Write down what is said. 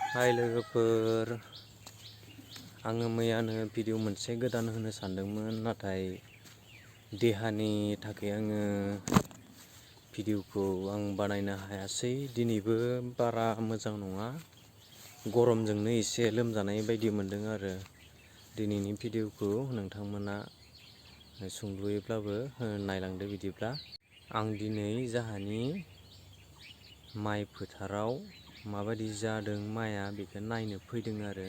हाय लोगोफोर, आङो मैयानो भिडिअ मोनसे गोदान होनो सानदोंमोन, नाथाय देहानि थाखाय आङो भिडिअखौ बानायनो हायासै। दिनैबो बारा मोजां नङा, गरमजोंनो एसे लोमजानाय बायदि मोनदों आरो। दिनैनि भिडिअखौ नोंथांमोना सुंद'यैब्लाबो नायलांदो। बिदिब्ला आं दिनै जाहानि माइ फोथाराव माबायदि जादों माइआ बेखौ नायनो फैदों आरो।